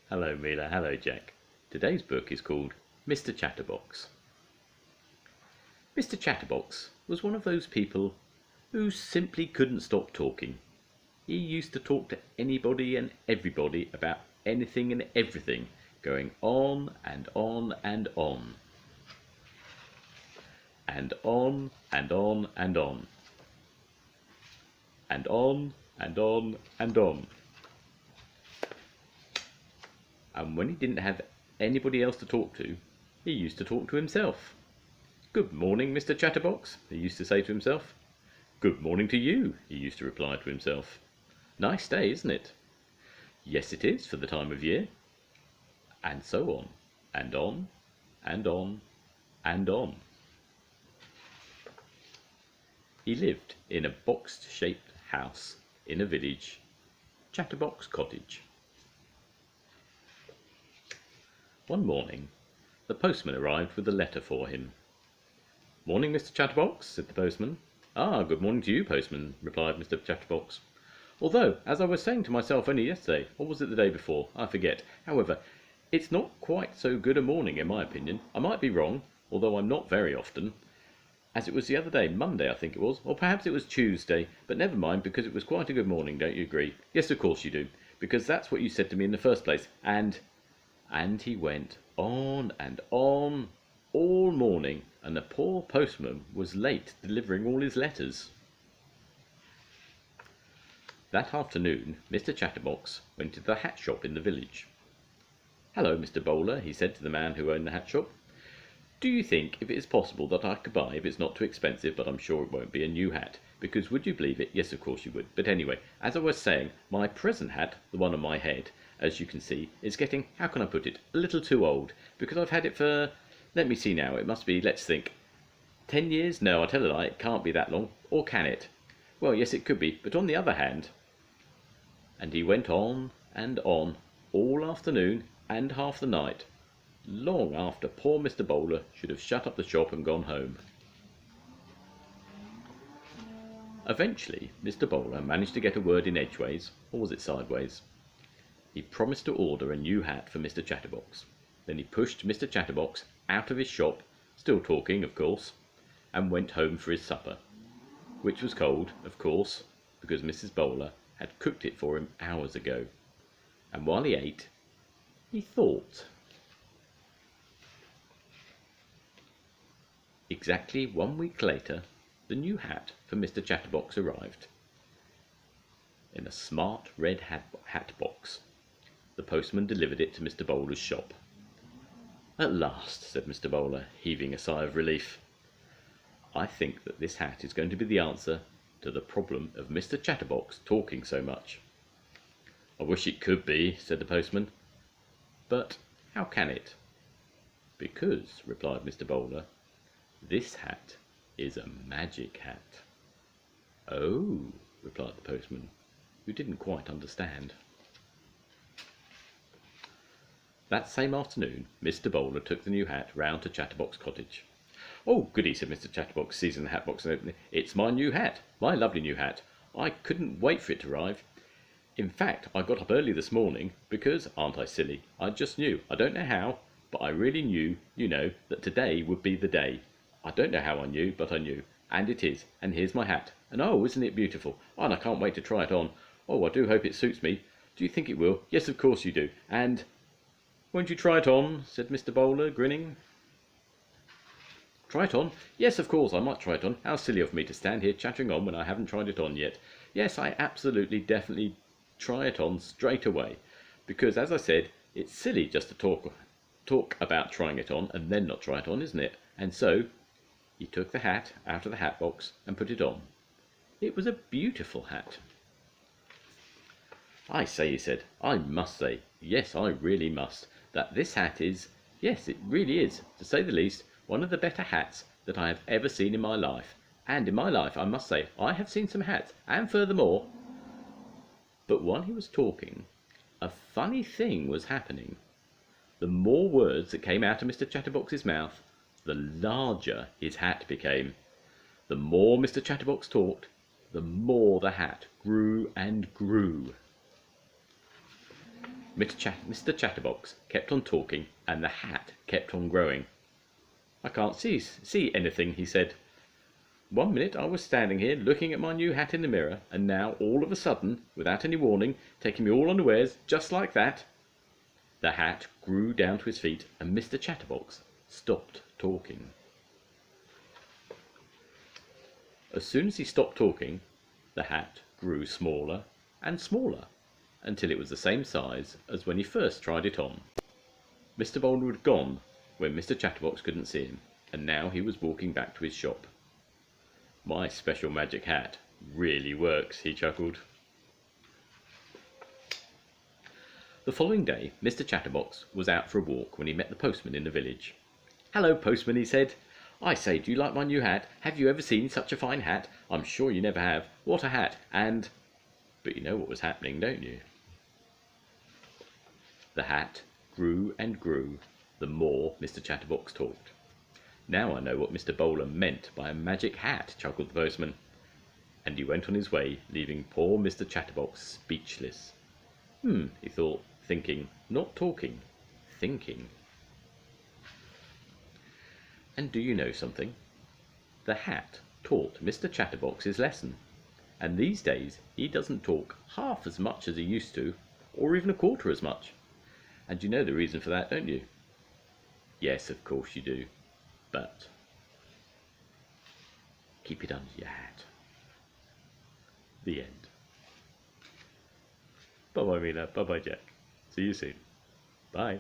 Hello Mila, hello Jack. Today's book is called Mr Chatterbox. Mr Chatterbox was one of those people who simply couldn't stop talking. He used to talk to anybody and everybody about anything and everything, going on and on and on. And on and on and on. And on and on and on. And when he didn't have anybody else to talk to, he used to talk to himself. "Good morning, Mr Chatterbox," he used to say to himself. "Good morning to you," he used to reply to himself. "Nice day, isn't it?" "Yes, it is for the time of year." And so on, and on, and on, and on. He lived in a box-shaped house in a village, Chatterbox Cottage. One morning, the postman arrived with a letter for him. "Morning, Mr Chatterbox," said the postman. "Ah, good morning to you, postman," replied Mr Chatterbox. "Although, as I was saying to myself only yesterday, or was it the day before? I forget. However, it's not quite so good a morning in my opinion. I might be wrong, although I'm not very often, as it was the other day, Monday I think it was, or perhaps it was Tuesday, but never mind, because it was quite a good morning, don't you agree? Yes, of course you do, because that's what you said to me in the first place." And he went on and on all morning, and the poor postman was late delivering all his letters. That afternoon Mr Chatterbox went to the hat shop in the village. "Hello, Mr Bowler," he said to the man who owned the hat shop. "Do you think if it is possible that I could buy, if it's not too expensive, but I'm sure it won't be, a new hat? Because would you believe it? Yes, of course you would. But anyway, as I was saying, my present hat, the one on my head, as you can see, is getting, how can I put it, a little too old, because I've had it for, let me see now, it must be, let's think, 10 years? No, I tell a lie, it can't be that long. Or can it? Well, yes, it could be, but on the other hand..." And he went on and on, all afternoon and half the night, long after poor Mr Bowler should have shut up the shop and gone home. Eventually Mr Bowler managed to get a word in edgeways, or was it sideways? He promised to order a new hat for Mr Chatterbox. Then he pushed Mr Chatterbox out of his shop, still talking, of course, and went home for his supper, which was cold, of course, because Mrs Bowler had cooked it for him hours ago. And while he ate, he thought. Exactly 1 week later, the new hat for Mr Chatterbox arrived, in a smart red hat box. The postman delivered it to Mr Bowler's shop. "At last," said Mr Bowler, heaving a sigh of relief. "I think that this hat is going to be the answer to the problem of Mr Chatterbox talking so much." "I wish it could be," said the postman. "But how can it?" "Because," replied Mr Bowler, "this hat is a magic hat." "Oh," replied the postman, who didn't quite understand. That same afternoon Mr Bowler took the new hat round to Chatterbox Cottage. "Oh, goody," said Mr Chatterbox, seizing the hat box and opening it. "It's my new hat, my lovely new hat. I couldn't wait for it to arrive. In fact, I got up early this morning because, aren't I silly, I just knew, I don't know how, but I really knew, you know, that today would be the day. I don't know how I knew, but I knew, and it is, and here's my hat, and oh, isn't it beautiful? Oh, and I can't wait to try it on. Oh, I do hope it suits me. Do you think it will? Yes, of course you do. And..." "Won't you try it on?" said Mr Bowler, grinning. "Try it on? Yes, of course I might try it on. How silly of me to stand here chattering on when I haven't tried it on yet. Yes, I absolutely, definitely try it on straight away. Because, as I said, it's silly just to talk about trying it on and then not try it on, isn't it?" And so he took the hat out of the hat box and put it on. It was a beautiful hat. "I say," he said, "I must say, yes, I really must, that this hat is, yes, it really is, to say the least, one of the better hats that I have ever seen in my life. And in my life, I must say, I have seen some hats, and furthermore..." But while he was talking, a funny thing was happening. The more words that came out of Mr Chatterbox's mouth, the larger his hat became. The more Mr Chatterbox talked, the more the hat grew and grew. Mr. Chatterbox kept on talking, and the hat kept on growing. "I can't see anything," he said. "One minute I was standing here looking at my new hat in the mirror, and now all of a sudden, without any warning, taking me all unawares, just like that." The hat grew down to his feet, and Mr. Chatterbox stopped talking. As soon as he stopped talking, the hat grew smaller and smaller, until it was the same size as when he first tried it on. Mr. Boulder had gone when Mr. Chatterbox couldn't see him, and now he was walking back to his shop. "My special magic hat really works," he chuckled. The following day, Mr. Chatterbox was out for a walk when he met the postman in the village. "Hello, postman," he said. "I say, do you like my new hat? Have you ever seen such a fine hat? I'm sure you never have. What a hat! And—" But you know what was happening, don't you? The hat grew and grew the more Mr. Chatterbox talked. "Now I know what Mr. Bowler meant by a magic hat," chuckled the postman. And he went on his way, leaving poor Mr. Chatterbox speechless. He thought, thinking, not talking, thinking. And do you know something? The hat taught Mr. Chatterbox his lesson, and these days he doesn't talk half as much as he used to, or even a quarter as much. And you know the reason for that, don't you? Yes, of course you do, but keep it under your hat. The end. Bye-bye, Mina. Bye-bye, Jack. See you soon. Bye.